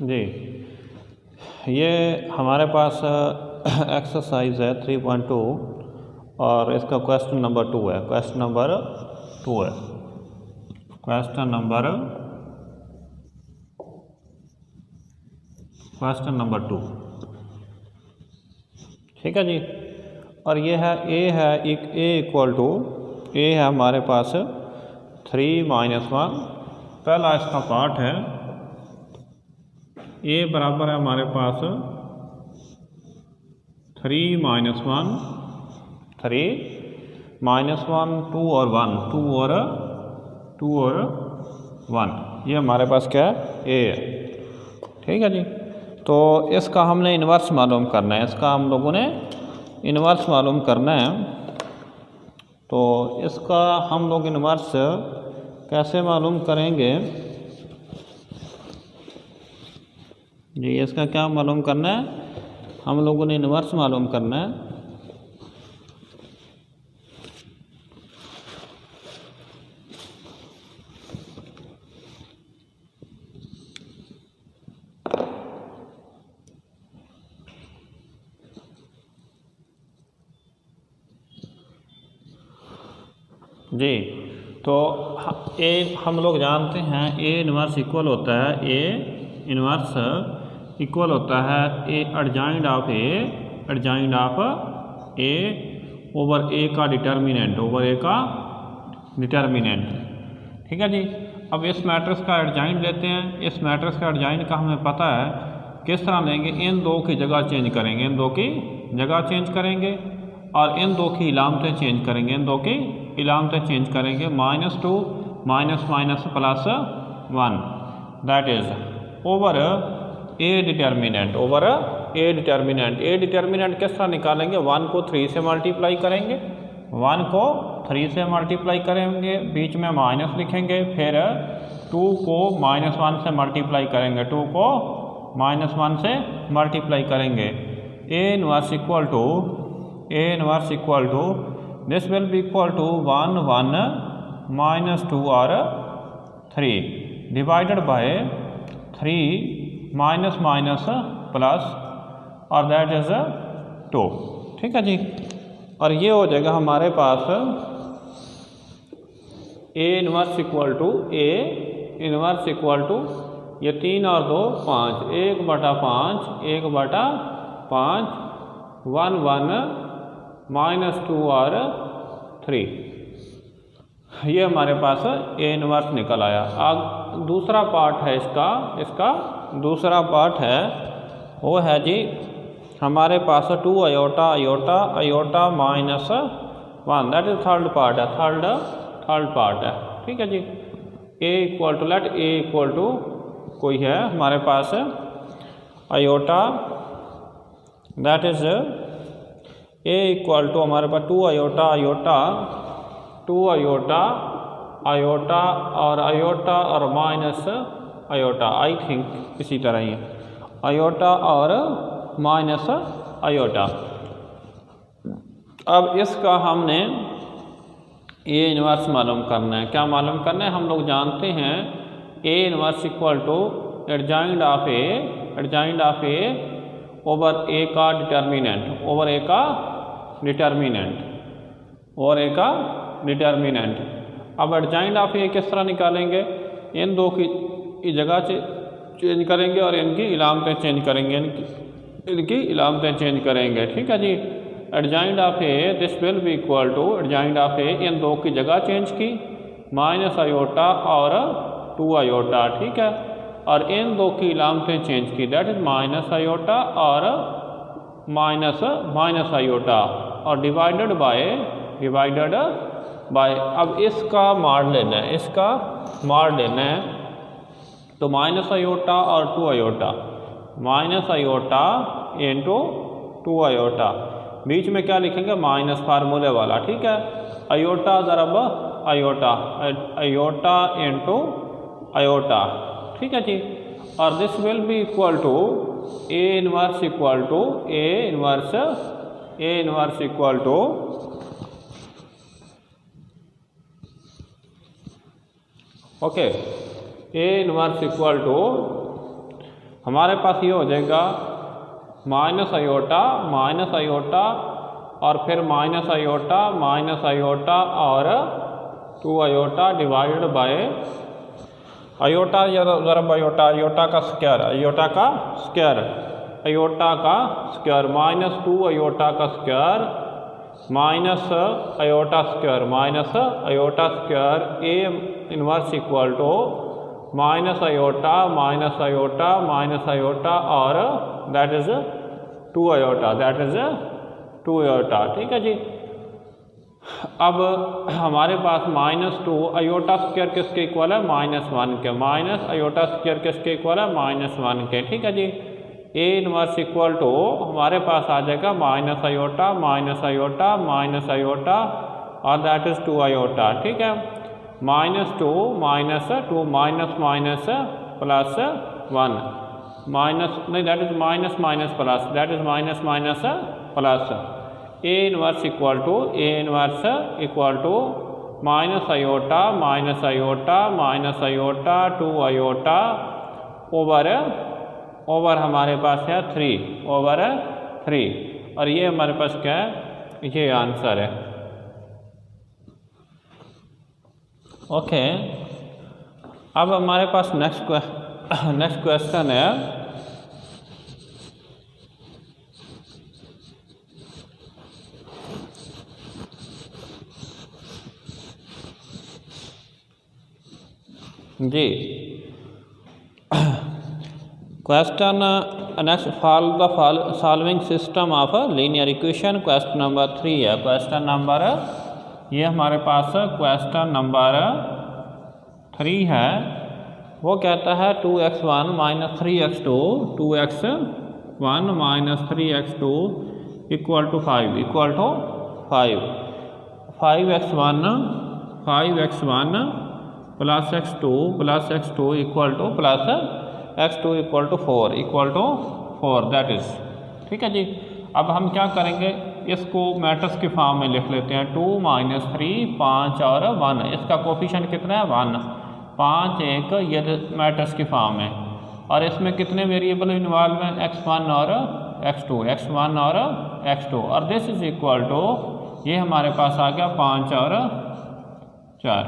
जी, ये हमारे पास एक्सरसाइज है 3.2 और इसका क्वेश्चन नंबर 2 है। क्वेश्चन नंबर 2, ठीक है जी। और ये है ए इक्वल टू ए है हमारे पास 3 - 1। पहला इसका पार्ट है ए बराबर है हमारे पास 3 - 1, 2 और 1, ये हमारे पास क्या है, ए है, ठीक है जी। तो इसका हमने इन्वर्स मालूम करना है, इसका हम लोगों ने इन्वर्स मालूम करना है। तो इसका हम लोग इन्वर्स कैसे मालूम करेंगे जी, इसका क्या मालूम करना है, हम लोगों ने इन्वर्स मालूम करना है। जी, तो ए हम लोग जानते हैं ए इन्वर्स इक्वल होता है A adjoint of A over A का डिटर्मिनेंट, ठीक है जी। अब इस मैट्रिक्स का एडजॉइंट लेते हैं। इस मैट्रिक्स का एडजॉइंट का हमें पता है किस तरह लेंगे, इन दो की जगह चेंज करेंगे, और इन दो की इलामतें चेंज करेंगे, -2 +1 that is over A determinant. A determinant किस तरह निकालेंगे, 1 को 3 से मल्टीप्लाई करेंगे, बीच में माइनस लिखेंगे, फिर 2 को -1 से मल्टीप्लाई करेंगे, A inverse equal to this will be equal to 1 1 -2 और 3 डिवाइडेड बाय 3 माइनस प्लस और दैट इज 2, ठीक है जी। और ये हो जाएगा हमारे पास ए इन्वर्स इक्वल टू ये 3 और 2 5, 1/5 1 1 -2 और 3, ये हमारे पास ए इन्वर्स निकल आया। अब दूसरा पार्ट है इसका दूसरा पार्ट है वो है जी हमारे पास 2 iota -1 that is third part है, ठीक है जी। ए इक्वल टू कोई है हमारे पास iota, that is A equal to हमारे पास 2 आयोटा और माइनस आयोटा, आई थिंक इसी तरह ही आयोटा और माइनस आयोटा। अब इसका हमने ए इन्वर्स मालूम करना है। क्या मालूम करना है, हम लोग जानते हैं A inverse equal to adjoint of A over A का डिटर्मिनेंट। अब एडजॉइंट ऑफ ए किस तरह निकालेंगे, इन दो की जगह चेंज करेंगे और इनकी इलामतें चेंज करेंगे, ठीक है जी। Adjoint of A this will be equal to adjoint of A, इन दो की जगह चेंज की, माइनस आयोटा और 2 आयोटा, ठीक है, और इन दो की इलामतें चेंज की, दैट इज माइनस आयोटा और माइनस आयोटा और डिवाइडेड बाय अब इसका मार लेना है, तो माइनस आयोटा और 2 आयोटा, इंटू 2 आयोटा, बीच में क्या लिखेंगे, माइनस फार्मूले वाला, ठीक है, आयोटा ज़रब आयोटा इंटू आयोटा, ठीक है जी। और this will be equal to A inverse equal to okay, A inverse equal to हमारे पास ये हो जाएगा माइनस आयोटा और फिर माइनस आयोटा और 2 आयोटा डिवाइडेड बाय आयोटा या ज़रब आयोटा का स्क्वायर माइनस 2 आयोटा का square minus iota square A inverse equal to minus iota और दैट इज 2 आयोटा, ठीक है जी। अब हमारे पास -2 आयोटा स्क्वायर किसके इक्वल है, -1 के, माइनस आयोटा स्क्वायर किसके इक्वल है, -1 के, ठीक है जी। ए इनवर्स इक्वल टू हमारे पास आ जाएगा माइनस आयोटा और दैट इज 2 आयोटा, ठीक है। -2 माइनस प्लस 1 माइनस नहीं that is minus plus A inverse equal to minus iota 2 iota over हमारे पास है 3 और ये हमारे पास क्या है, ये आंसर है। ओके, अब हमारे पास नेक्स्ट क्वेश्चन है जी। Question next solving system of linear equation, question number 3 है। क्वेश्चन नंबर ये हमारे पास क्वेश्चन नंबर 3 है। वो कहता है 2x1 minus 3x2 equal to 5 5x1 plus x2 equal to x2 equal to 4 that is, ठीक है जी। अब हम क्या करेंगे, इसको मैट्रिक्स के फॉर्म में लिख लेते हैं। 2 - 3 5 और 1, इसका कोफिशिएंट कितना है 1, 5 1 ये मैट्रिक्स की फॉर्म है। और इसमें कितने वेरिएबल इन्वॉल्व हैं, x1 और x2 और दिस इज इक्वल टू ये हमारे पास आ गया 5 और 4,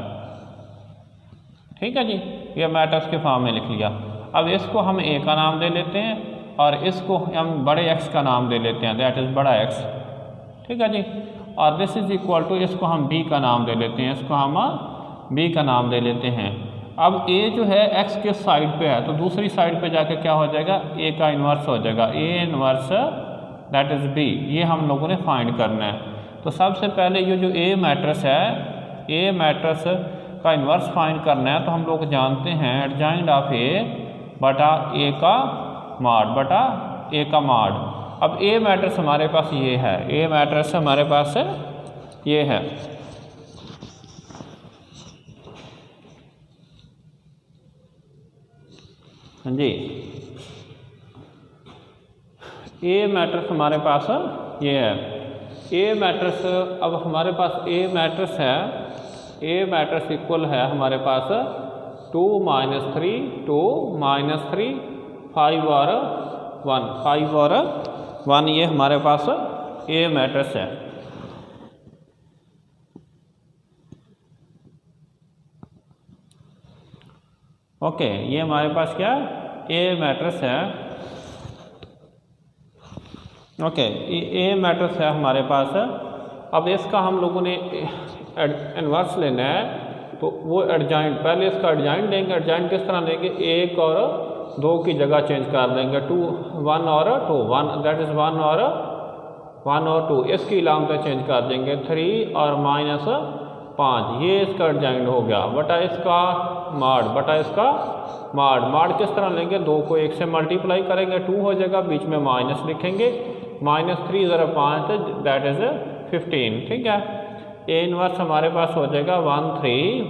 ठीक है जी। ये मैट्रिक्स के फॉर्म में लिख लिया। अब इसको हम a का नाम दे लेते हैं और इसको हम बड़े x का नाम दे लेते हैं, दैट इज़ बड़ा x, ठीक है जी। और दिस इज इक्वल टू इसको हम b का नाम दे लेते हैं, अब a जो है x के साइड पे है तो दूसरी साइड पे जाके क्या हो जाएगा, a का इन्वर्स हो जाएगा, a inverse that is b, ये हम लोगों ने फाइंड करना है। तो सबसे पहले ये जो a मैट्रिक्स है, a मैट्रिक्स का इन्वर्स फाइंड करना है। तो हम लोग जानते हैं एडजॉइंट ऑफ a बटा a का मॉड। अब a मैट्रिक्स हमारे पास ये है, जी। a मैट्रिक्स हमारे पास ये है, a मैट्रिक्स। अब हमारे पास a मैट्रिक्स है, a मैट्रिक्स इक्वल है हमारे पास 2 - 3 5 और 1 ये हमारे पास a मैट्रिक्स है। ओके, ये हमारे पास क्या a मैट्रिक्स है। ओके, a मैट्रिक्स है हमारे पास। अब इसका हम लोगों ने इन्वर्स लेना है तो वो एडजॉइंट, पहले इसका एडजॉइंट लेंगे। एडजॉइंट किस तरह लेंगे, 1 और 2 की जगह चेंज कर देंगे, 1 और 2 दैट इज़ 1 और 2, इसकी अलामतें चेंज कर देंगे, 3 और -5, ये इसका एडजॉइंट हो गया। बटा इसका मॉड किस तरह लेंगे, 2 को 1 से मल्टीप्लाई करेंगे, 2 हो जाएगा, बीच में माइनस लिखेंगे, -3 ज़रा 5 दैट इज़ 15, ठीक है। ए इनवर्स हमारे पास हो जाएगा 1 3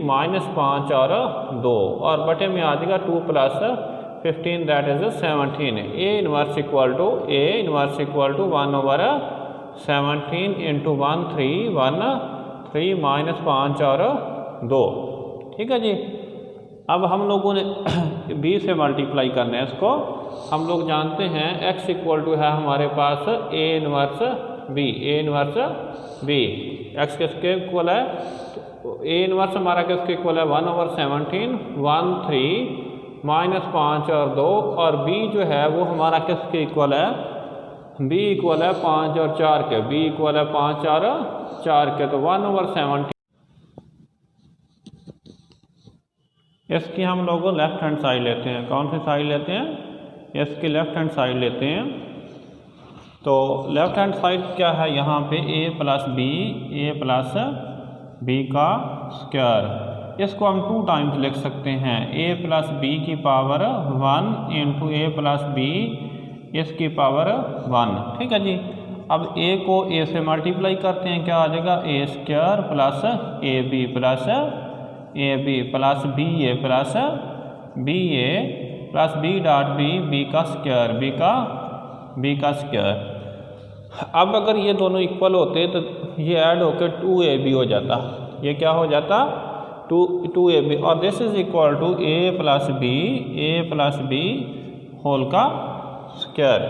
-5 और 2 और बटे में आ जाएगा 2 + 15 that is 17। A inverse equal to 1/17 into 1 3 -5 और 2, ठीक है जी। अब हम लोगों ने बी से मल्टीप्लाई करना है इसको। हम लोग जानते हैं x इक्वल टू है हमारे पास A inverse B, A inverse B. x किसके इक्वल है? तो ए इनवर्स हमारा किसके इक्वल है? 1/17, 1 3 माइनस 5 और 2, और b जो है वो हमारा किसके इक्वल है? b इक्वल है 5 और 4 के, b इक्वल है 5 और 4 के, तो 1/17। इसकी हम लोग लेफ्ट हैंड साइड लेते हैं। कौन सी साइड लेते हैं? इसकी लेफ्ट हैंड साइड लेते हैं। तो लेफ्ट हैंड साइड क्या है यहाँ पे? a प्लस बी का स्क्वायर। इसको हम 2 टाइम्स लिख सकते हैं, a प्लस बी की पावर 1 इंटू ए प्लस बी इसकी पावर 1। ठीक है जी। अब a को a से मल्टीप्लाई करते हैं, क्या आ जाएगा? a square plus A B plus B A plus B A plus B dot B का स्क्वायर, बी का स्क्वायर। अब अगर ये दोनों इक्वल होते तो ये ऐड होकर 2ab हो जाता। ये क्या हो जाता? 2ab, और this is equal to A plus B whole का स्क्वायर।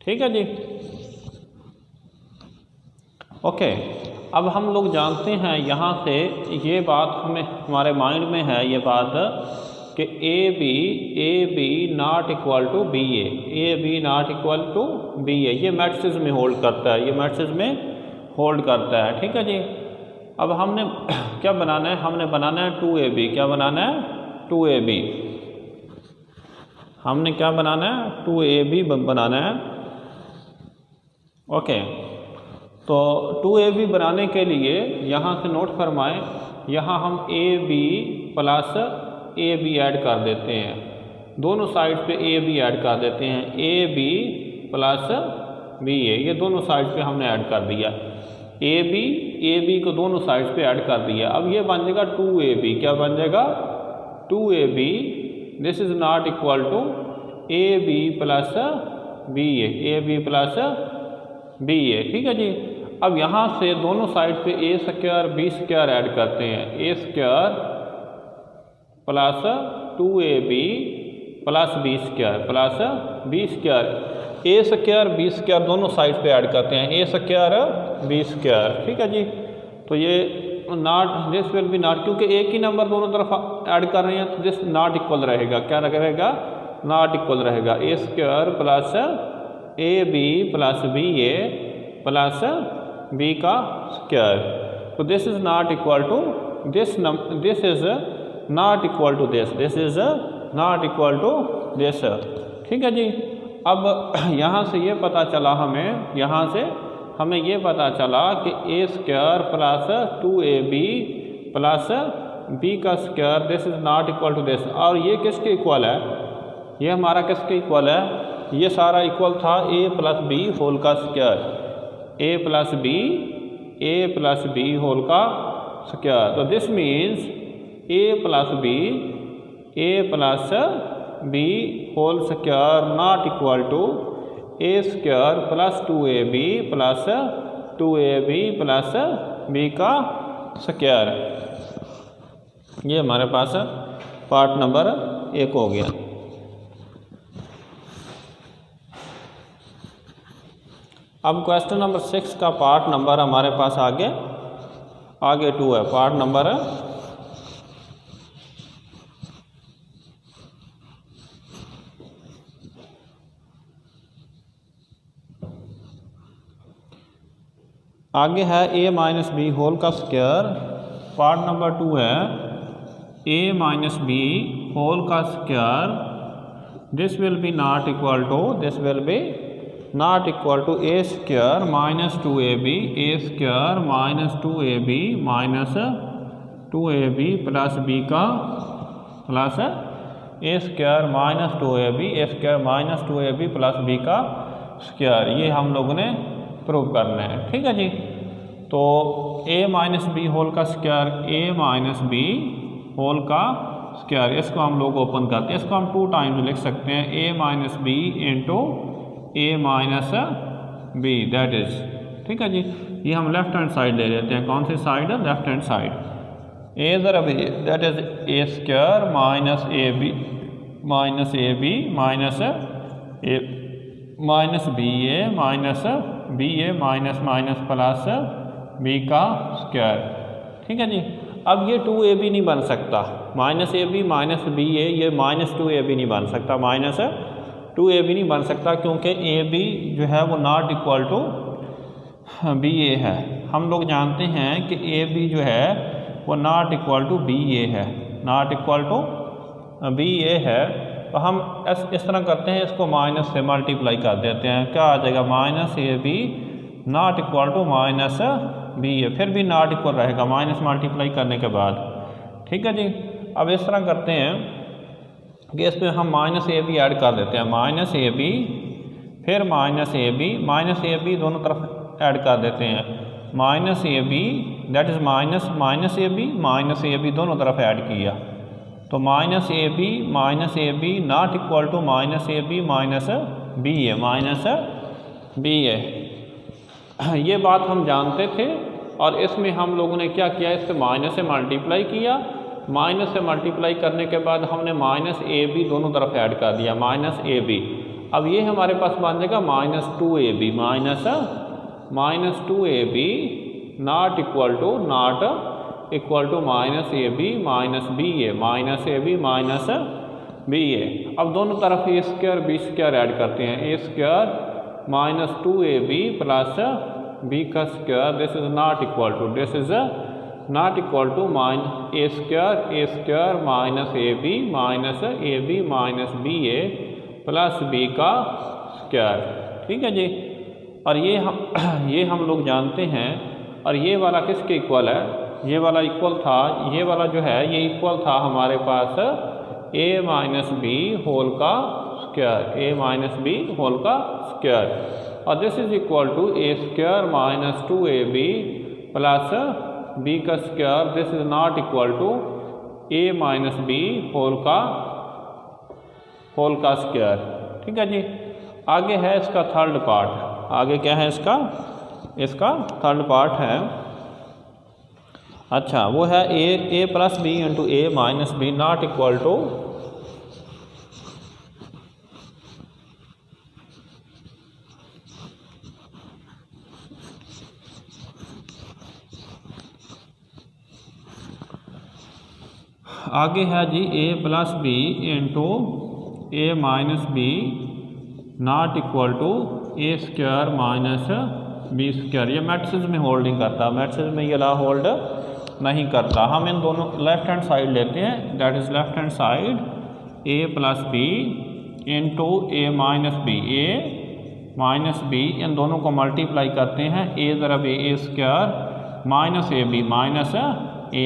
ठीक है जी। ओके, अब हम लोग जानते हैं यहाँ से ये बात हमारे माइंड में है ये बात कि A B not equal to B A not equal to B A, ये मैट्रिक्स में होल्ड करता है, ये मैट्रिक्स में होल्ड करता है। ठीक है जी। अब हमने क्या बनाना है? हमने बनाना है 2ab। क्या बनाना है? 2ab। हमने क्या बनाना है? 2ab बनाना है। ओके, तो 2ab बनाने के लिए यहाँ से नोट फरमाएं, यहाँ हम ab प्लस ab ऐड कर देते हैं, दोनों साइड पे ab ऐड कर देते हैं, ab प्लस ba, ये दोनों साइड पे हमने ऐड कर दिया। ab को दोनों साइड पे ऐड कर दिया। अब ये बन जाएगा 2ab। क्या बन जाएगा? 2ab। This is not equal to ab plus ba, ठीक है जी। अब यहाँ से दोनों साइड पे a square b square add करते हैं, a square plus 2ab plus b square, a square b square दोनों साइड पे ऐड करते हैं, a स्क्वायर b स्क्वायर। ठीक है जी। तो ये not, this will be not, क्योंकि एक ही नंबर दोनों तरफ ऐड कर रहे हैं तो दिस नॉट इक्वल रहेगा। क्या रहेगा? नॉट इक्वल रहेगा। a square plus ab plus ba plus b का स्क्वायर। तो this is not equal to this is not equal to this is not equal to this. ठीक है जी। अब यहाँ से ये पता चला हमें ये पता चला कि a square plus 2ab plus b का square, this is not equal to this. और ये किसके इक्वल है? ये हमारा किसके इक्वल है? ये सारा इक्वल था a प्लस बी होल का square, a plus B whole का स्क्वायर। तो this means a plus B whole square not equal to a square plus 2ab plus b का स्क्वायर। ये हमारे पास पार्ट नंबर 1 हो गया। अब क्वेश्चन नंबर 6 का पार्ट नंबर हमारे पास आगे 2 है। पार्ट नंबर आगे है a माइनस बी होल का स्क्वायर। पार्ट नंबर 2 है a माइनस बी होल का square, this will be not equal to a square minus 2ab, a square minus 2ab minus 2ab plus b का plus a square minus 2ab, a square minus 2ab plus b का square. ये हम लोगों ने prove करना है। ठीक है जी। तो a माइनस बी होल का square, a minus B whole का स्क्वायर, इसको हम लोग ओपन करते हैं। इसको हम 2 टाइम्स लिख सकते हैं, a minus B into a minus B, that is. ठीक है जी। ये हम लेफ्ट हैंड साइड ले लेते हैं। कौन सी side? Left hand side. A ज़रा B that is A square minus A B minus A minus B A minus minus plus B का स्क्वायर। ठीक है जी। अब ये 2ab नहीं बन सकता, minus A B minus B A, ये माइनस 2ab नहीं बन सकता, माइनस 2ab नहीं बन सकता क्योंकि ए बी जो है वो नॉट इक्वल टू बी ए है। हम लोग जानते हैं कि ए बी जो है वो नॉट इक्वल टू बी ए है, नॉट इक्वल टू बी ए है। तो हम इस तरह करते हैं, इसको माइनस से मल्टीप्लाई कर देते हैं, क्या आ जाएगा minus A B not equal to minus B A, फिर भी नॉट इक्वल रहेगा माइनस मल्टीप्लाई करने के बाद। ठीक है जी। अब इस तरह करते हैं कि इसमें हम माइनस ए बी ऐड कर देते हैं, माइनस ए बी फिर माइनस ए बी दोनों तरफ ऐड कर देते हैं, minus A B that is minus A B दोनों तरफ ऐड किया, तो minus A B not equal to minus A B minus B A. ये बात हम जानते थे और इसमें हम लोगों ने क्या किया, इससे माइनस से मल्टीप्लाई किया, माइनस से मल्टीप्लाई करने के बाद हमने माइनस ए बी दोनों तरफ ऐड कर दिया, माइनस ए बी। अब ये हमारे पास बन जाएगा minus 2ab not equal to minus A B minus B A. अब दोनों तरफ A square B square add करते हैं, A square minus 2ab plus B का square, this is not equal to A square minus A B minus B A plus B का square. ठीक है जी। और ये हम लोग जानते हैं, और ये वाला किसके इक्वल है, ये वाला इक्वल था, ये वाला जो है ये इक्वल था हमारे पास a माइनस बी होल का स्क्वायर, और this is equal to A square minus 2ab plus B का square, this is not equal to a minus B whole का स्क्वायर। ठीक है जी। आगे है इसका थर्ड पार्ट, आगे क्या है इसका थर्ड पार्ट है, अच्छा वो है A plus B into A minus B not equal to आगे है जी A plus B into A minus B not equal to A square minus B square. ये मैट्रिक्स में होल्डिंग करता है, मैट्रिक्स में ये ला होल्ड नहीं करता। हम इन दोनों लेफ्ट हैंड साइड लेते हैं, that is left hand side A plus B into A minus B, इन दोनों को मल्टीप्लाई करते हैं, ए ज़रा A square minus A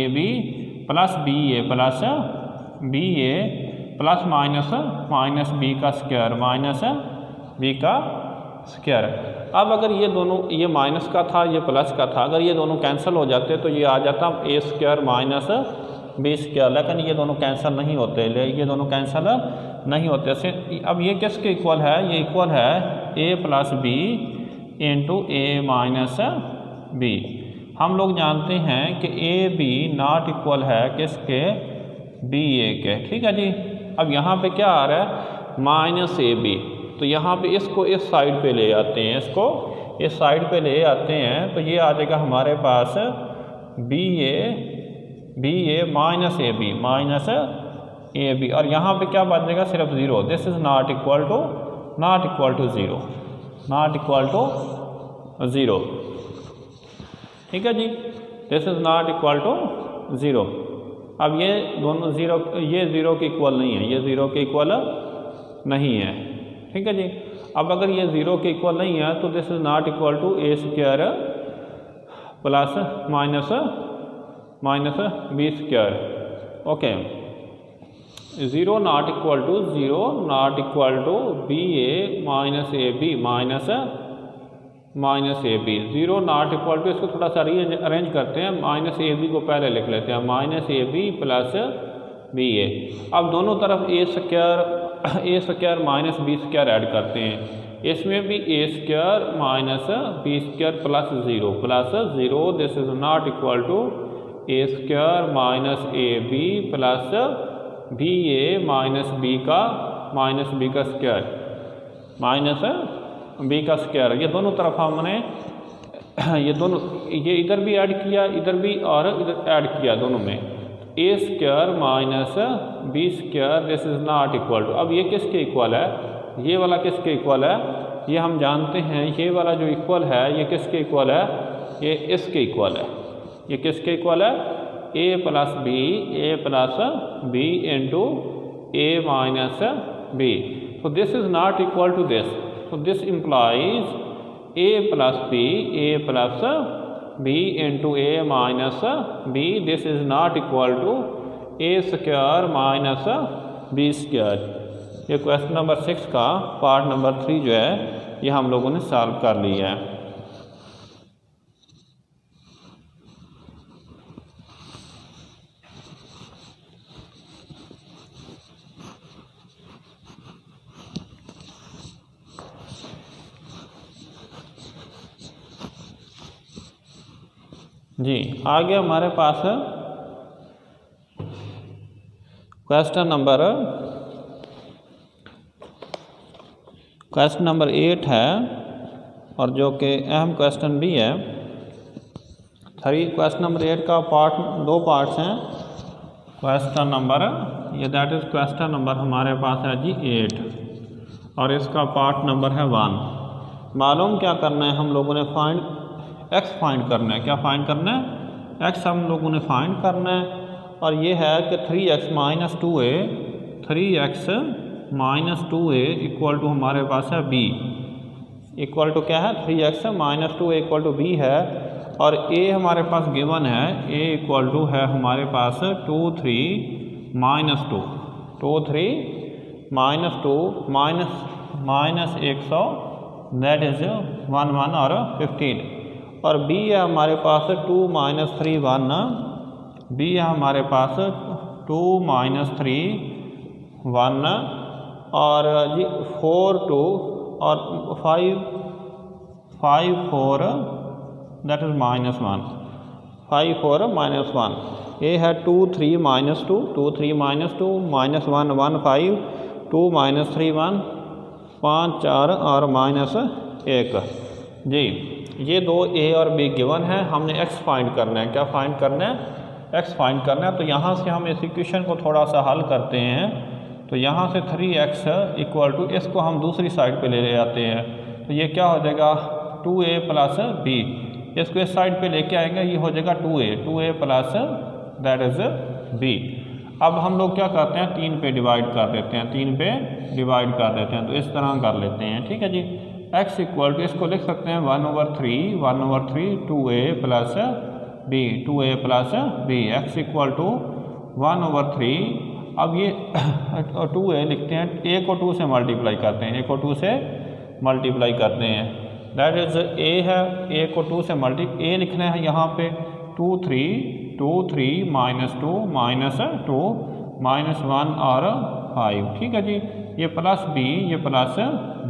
B plus B A plus minus B का स्क्वायर अब अगर ये दोनों, ये माइनस का था ये प्लस का था, अगर ये दोनों कैंसिल हो जाते तो ये आ जाता ए स्क्वायर माइनस बी स्क्वायर, लेकिन ये दोनों कैंसिल नहीं होते, अब ये किसके इक्वल है, ये इक्वल है A plus B into A minus B. हम लोग जानते हैं कि ए बी नॉट इक्वल है किसके, बी ए के। ठीक है जी। अब यहाँ पे क्या आ रहा है माइनस ए बी, तो यहाँ पे इसको इस साइड पे ले आते हैं, तो ये आ जाएगा हमारे पास B A minus A B और यहाँ पे क्या बच जाएगा सिर्फ zero, this is not equal to zero. ठीक है जी। This is not equal to zero. अब ये दोनों ज़ीरो के इक्वल नहीं है, ये ज़ीरो के इक्वल नहीं है। ठीक है जी। अब अगर ये ज़ीरो के इक्वल नहीं है तो this is not equal to A square plus minus B square. Okay, zero not equal to B A minus A B minus A B, zero not equal to, इसको थोड़ा सा अरेंज करते हैं, minus A B को पहले लिख लेते हैं, minus A B plus B A. अब दोनों तरफ A square minus B square add करते हैं, इसमें भी A square minus B square plus zero, this is not equal to A square minus A B plus B A minus B का square minus B का square. ये दोनों तरफ हमने ये इधर भी ऐड किया, इधर भी और इधर ऐड किया, दोनों में A square minus B square this is not equal to. अब ये किसके इक्वल है, ये वाला किसके इक्वल है, ये हम जानते हैं। ये वाला जो इक्वल है ये किसके इक्वल है, ये इसके इक्वल है। ये किसके इक्वल है, A plus B into A minus B. so this is not equal to this, so this implies a plus b into a minus b, this is not equal to a square minus b square। ये question number 6 का part number 3 जो है ये हम लोगों ने solve कर लिया है। जी आगे हमारे पास क्वेश्चन नंबर 8 है और जो कि अहम क्वेश्चन भी है। क्वेश्चन नंबर 8 का दो पार्ट्स हैं। Question number that is question number हमारे पास है जी 8 और इसका पार्ट नंबर है 1। मालूम क्या करना है, हम लोगों ने एक्स फाइंड करना है। क्या फाइंड करना है, एक्स हम लोगों ने फाइंड करना है। और ये है कि 3x minus 2a equal to हमारे पास है b, इक्वल टू क्या है 3x minus 2a equal to b है। और a हमारे पास गिवन है, a इक्वल टू है हमारे पास 2 3 माइनस 2 माइनस 100 दैट इज 1 1 और 15। और b है हमारे पास 2 माइनस 3 1, b है हमारे पास 2 माइनस 3 1 और जी 4 2 और 5 4 दैट इज माइनस 1, 5 4 माइनस 1। ये है 2 3 माइनस 2 माइनस 1 1 5 2 माइनस 3 1 5 4 और माइनस 1। जी ये दो a और b गिवन है, हमने x फाइंड करना है। क्या फाइंड करना है, x फाइंड करना है। तो यहाँ से हम इस इक्वेशन को थोड़ा सा हल करते हैं। तो यहाँ से 3x इक्वल टू इसको हम दूसरी साइड पे ले आते हैं। तो ये क्या हो जाएगा 2a प्लस b, इसको इस साइड पे लेके आएंगे, ये हो जाएगा 2a plus that is b। अब हम लोग क्या करते हैं 3 पे डिवाइड कर देते हैं, तो इस तरह कर लेते हैं। ठीक है जी, x इक्वल टू इसको लिख सकते हैं 1/3 2a plus b, x equal to 1/3। अब ये 2a लिखते हैं, a को 2 से मल्टीप्लाई करते हैं, दैट इज a है, a को 2 से a लिखना है यहाँ पे 2 3 माइनस 2 माइनस 1 और 5। ठीक है जी, ये प्लस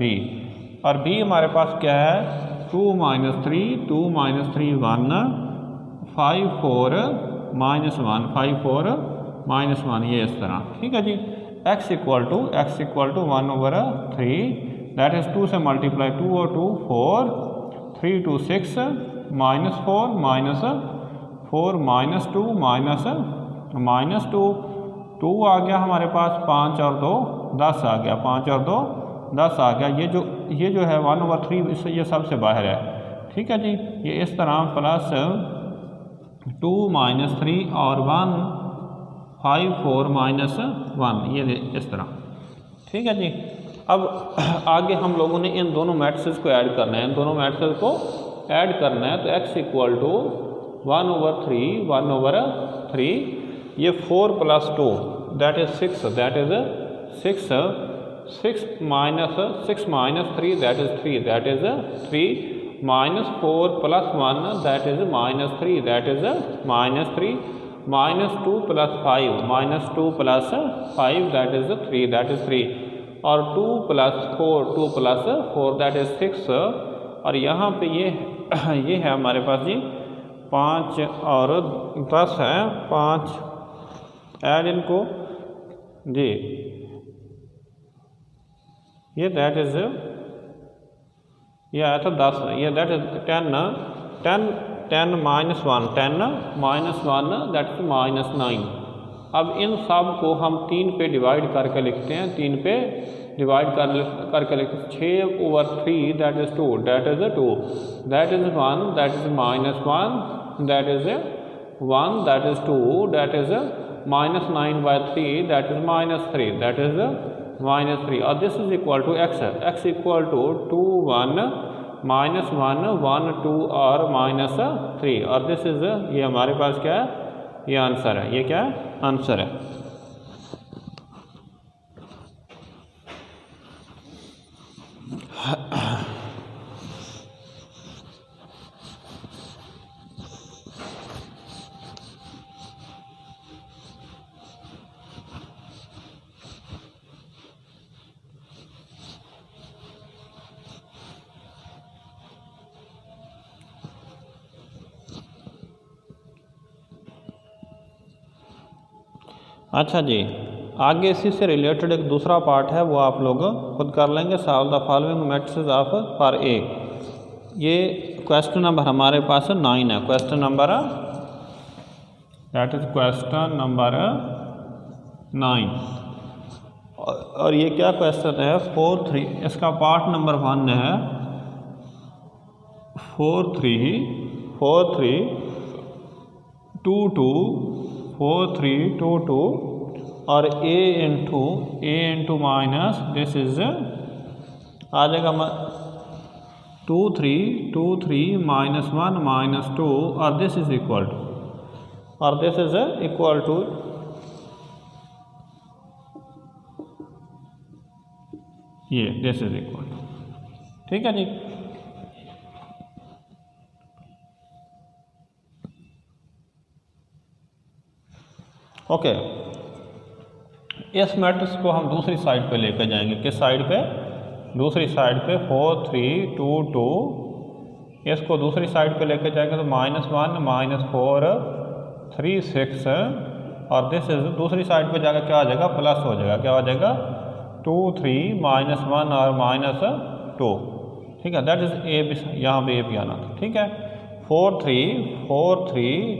b और b हमारे पास क्या है 2 माइनस 3 1 5 4 माइनस 1 ये इस तरह। ठीक है जी, x equal to 1/3 that is 2 से मल्टीप्लाई 2 और 2 4 3 2 6 माइनस 4 माइनस 2 2 आ गया हमारे पास, 5 और 2 10 आ गया, 5 और 2 10 आ गया। ये जो है 1/3 इससे ये सबसे बाहर है। ठीक है जी, ये इस तरह प्लस 2 माइनस 3 और 1 5 4 माइनस 1 ये इस तरह। ठीक है जी, अब आगे हम लोगों ने इन दोनों मैट्रिसेस को ऐड करना है, तो x इक्वल टू 1/3 ये 4 plus 2 that is 6 minus 3 that is 3 minus 4 plus 1 that is -3 that is -3 minus 2 plus 5 that is 3 और 2 प्लस 4 दैट इज 6। और यहाँ पे ये है हमारे पास जी 5 और 10 है, 5 ऐड इनको जी, ये दैट इज़ ये आया था 10, ये that is 10 minus 1 that is -9। अब इन सब को हम 3 पे डिवाइड करके लिखते हैं, 3 पे डिवाइड करके लिखते हैं। 6/3 that is 2, that is 2, that is 1, that is -1, that is 1, that is 2, that is -9/3 that is -3, that is -3 और this is equal to x, x equal to 2 1 -1 1 2 और -3 और दिस इज ये हमारे पास क्या है, ये आंसर है, ये क्या है, आंसर है। अच्छा जी, आगे इसी से रिलेटेड एक दूसरा पार्ट है, वो आप लोग खुद कर लेंगे। Solve the following matrices of for a. ये क्वेश्चन नंबर हमारे पास 9 है, question number that is question number 9 और ये क्या क्वेश्चन है, 4 3, इसका पार्ट नंबर 1 है 4 3 2 2 4 3 2 2 और a into minus this is आ जाएगा 2 3 -1 -2 और दिस इज इक्वल टू ये दिस इज इक्वल टू, ठीक है जी। ओके, इस मैट्रिक्स को हम दूसरी साइड पे लेकर जाएंगे। किस साइड पे, दूसरी साइड पे 4 3 2 2, इसको दूसरी साइड पे लेकर जाएंगे तो -1 -4 3 6 और दिस इज दूसरी साइड पे जाकर क्या आ जाएगा, प्लस हो जाएगा, क्या हो जाएगा 2 3 -1 और -2, ठीक है। दैट इज ए भी, यहाँ पे ए भी आना था, ठीक है। 4 3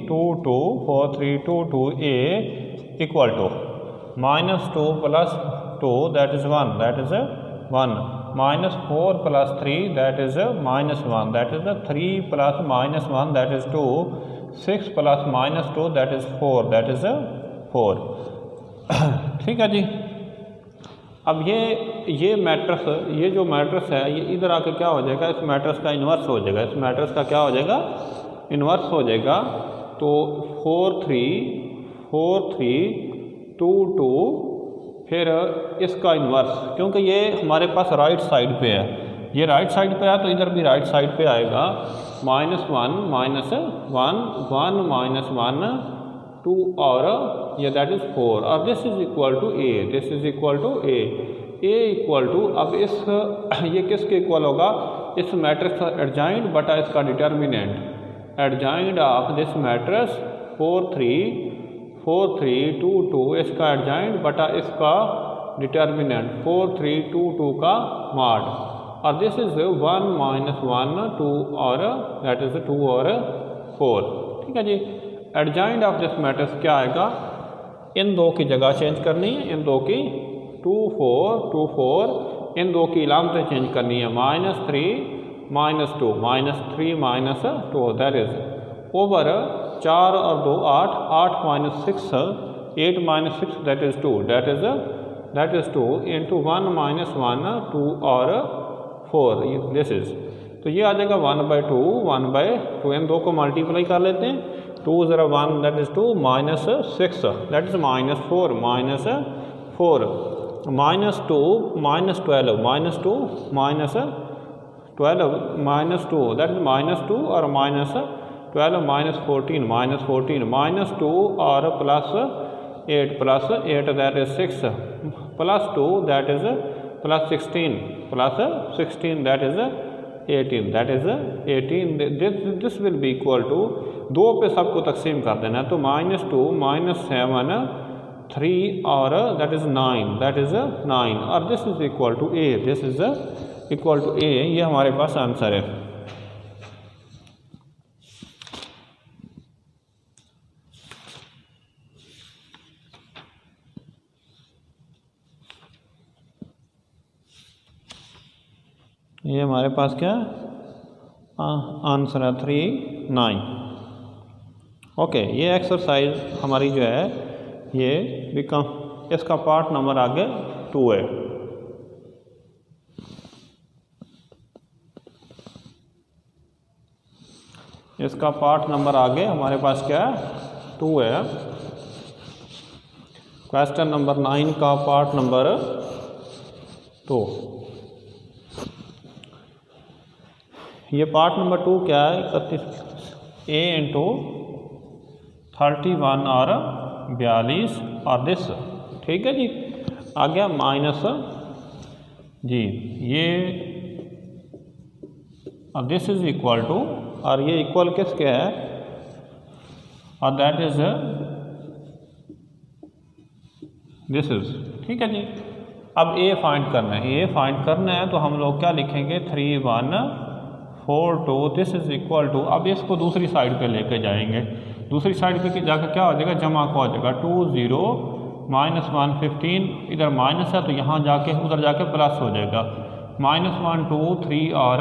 2 2 4 3 2 2 a equal to -2 + 2 that is 1, that is 1 -4 + 3 that is -1, that is 3 + -1 that is 2, 6 + -2 that is 4, that is 4, ठीक है जी। अब ये मैट्रिक्स, ये जो मैट्रिक्स है ये इधर आके क्या हो जाएगा, इस मैट्रिक्स का इन्वर्स हो जाएगा, इस मैट्रिक्स का क्या हो जाएगा, इन्वर्स हो जाएगा। तो 4 3 2 2 फिर इसका इन्वर्स, क्योंकि ये हमारे पास राइट साइड पे है, ये राइट साइड पे है तो इधर भी राइट साइड पे आएगा -1 -1 2 और ये दैट इज 4 और this is equal to A, this is equal to A equal to, अब इस ये किसके इक्वल होगा, इस मैट्रिक्स का एडजॉइंट बटा इसका determinant, adjoint of this matrix 4 3 2 2 इसका एडजॉइंट बटा इसका डिटर्मिनेंट 4 3 2 2 का मॉड और दिस इज 1 -1 2 और दैट इज 2 और 4, ठीक है जी। एडजॉइंट ऑफ दिस मैट्रिक्स क्या आएगा, इन दो की जगह चेंज करनी है, इन दो की 2 4 इन दो की इलामतें चेंज करनी है, -3 -2 -3 -2 दैट इज ओवर 4 और 2 8 8 -6 8 -6 that is 2, that is 2 into 1 -1 2 और 4 दिस इज, तो ये आ जाएगा 1/2 1/2, इन दो को मल्टीप्लाई कर लेते हैं, 2 0 1 that is 2 -6 that is -4 -4 -2 -12 -12 that is -2 और -12 -14 -2 और +8 that is 6 +2 that is +16 +16 that is 18 that is 18 this will be equal to 2 पे सबको तकसीम कर देना है। तो -2 -7 3 और दैट इज़ 9 और this is equal to A, this is equal to A. ये हमारे पास आंसर है। ये हमारे पास क्या आंसर है 3 9। ओके, ये एक्सरसाइज हमारी जो है ये बिकम इसका पार्ट नंबर आगे 2 है। इसका पार्ट नंबर आगे हमारे पास क्या है 2 है। क्वेश्चन नंबर 9 का पार्ट नंबर 2। ये पार्ट नंबर 2 क्या है 31 a इंटू 31 और 42 और दिस, ठीक है जी। आ गया माइनस जी ये और दिस इज इक्वल टू, और ये इक्वल किसके है और दैट इज दिस इज, ठीक है जी। अब a फाइंड करना है, a फाइंड करना है तो हम लोग क्या लिखेंगे 3 1 4 2 दिस इज इक्वल टू। अब इसको दूसरी साइड पे लेके जाएंगे, दूसरी साइड पे जाकर क्या हो जाएगा जमा का हो जाएगा 2 0 -1 15, इधर माइनस है तो यहाँ जाके उधर जाके प्लस हो जाएगा -1 2 3 और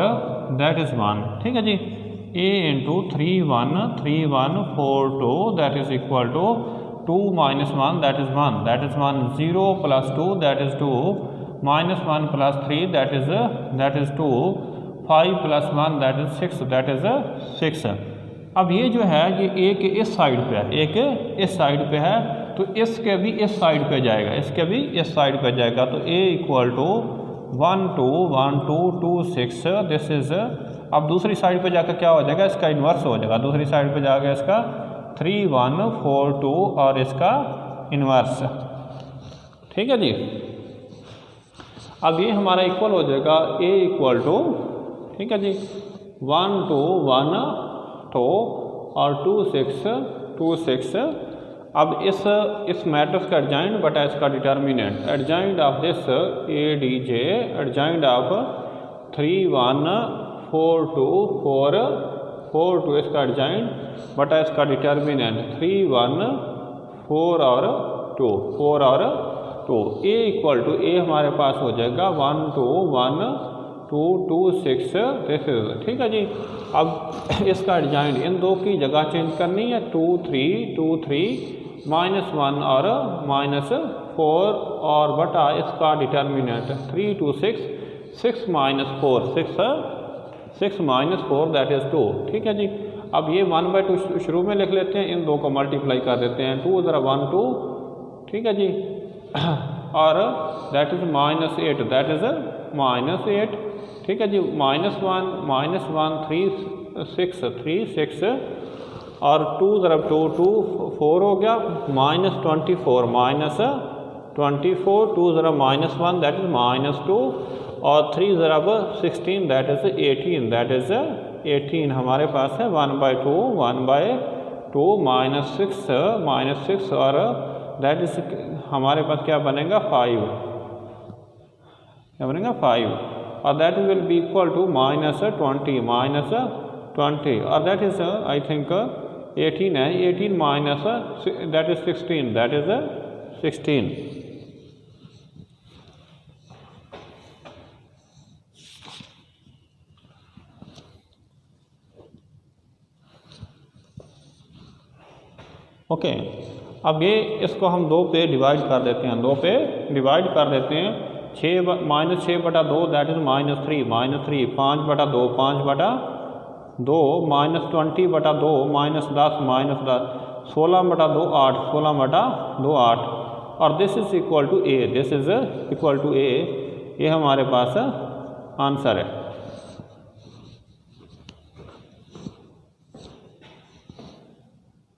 दैट इज़ 1, ठीक है जी। a into 3 1 4 2 that is equal to 2 -1 that is 1 0 + 2 that is 2 -1 + 3 that is 2 5 + 1 that is 6 that is 6। अब ये जो है ये a के इस साइड पे है, a के इस साइड पे है तो इसके भी इस साइड पे जाएगा, इसके भी इस साइड पे जाएगा। तो a equal to 1 2 1 2 2 6 this is. अब दूसरी साइड पे जाकर क्या हो जाएगा इसका इन्वर्स हो जाएगा, दूसरी साइड पे जाकर इसका 3 1 4 2 और इसका इन्वर्स, ठीक है जी। अब ये हमारा इक्वल हो जाएगा a इक्वल टू, ठीक है जी 1 2 1 2 और 2 6। अब इस मैट्रिक्स का एडजॉइंट बटा इसका determinant, adjoint of this ADJ, adjoint of 3 1 4 2 4 2 इसका एडजॉइंट बटा इसका डिटर्मिनेंट 3 1 4 और 2 a इक्वल टू a हमारे पास हो जाएगा 1 2 1 2 2 6 दिस इज, ठीक है जी। अब इसका एडजॉइंट इन दो की जगह चेंज करनी है 2 3 -1 और -4 और बटा इसका डिटर्मिनेंट 3 2 6 6 -4 6 -4 दैट इज़ 2, ठीक है जी। अब ये 1/2 शुरू में लिख लेते हैं, इन दो को मल्टीप्लाई कर देते हैं 2 ज़रा 1 2, ठीक है जी और दैट इज़ -8 दैट इज़ -8, ठीक है जी। -1 3 6 और 2 ज़रब 2 2 4 हो गया -24 2 ज़रब -1 दैट इज़ -2 और 3 ज़रब 16 दैट इज़ 18 हमारे पास है 1/2 -6 और दैट इज़ हमारे पास क्या बनेगा 5, क्या बनेगा 5 और that will be equal to -20 और दैट इज़ आई थिंक 18 है, 18 minus that is 16 that is 16। Okay, अब ये इसको हम 2 पे डिवाइड कर देते हैं, 2 पे डिवाइड कर देते हैं 6 -6/2 दैट इज़ -3 5/2 5/2 -20/2 -10 16/2 8 16/2 8 और this is equal to a, this is equal to a, ये हमारे पास आंसर है।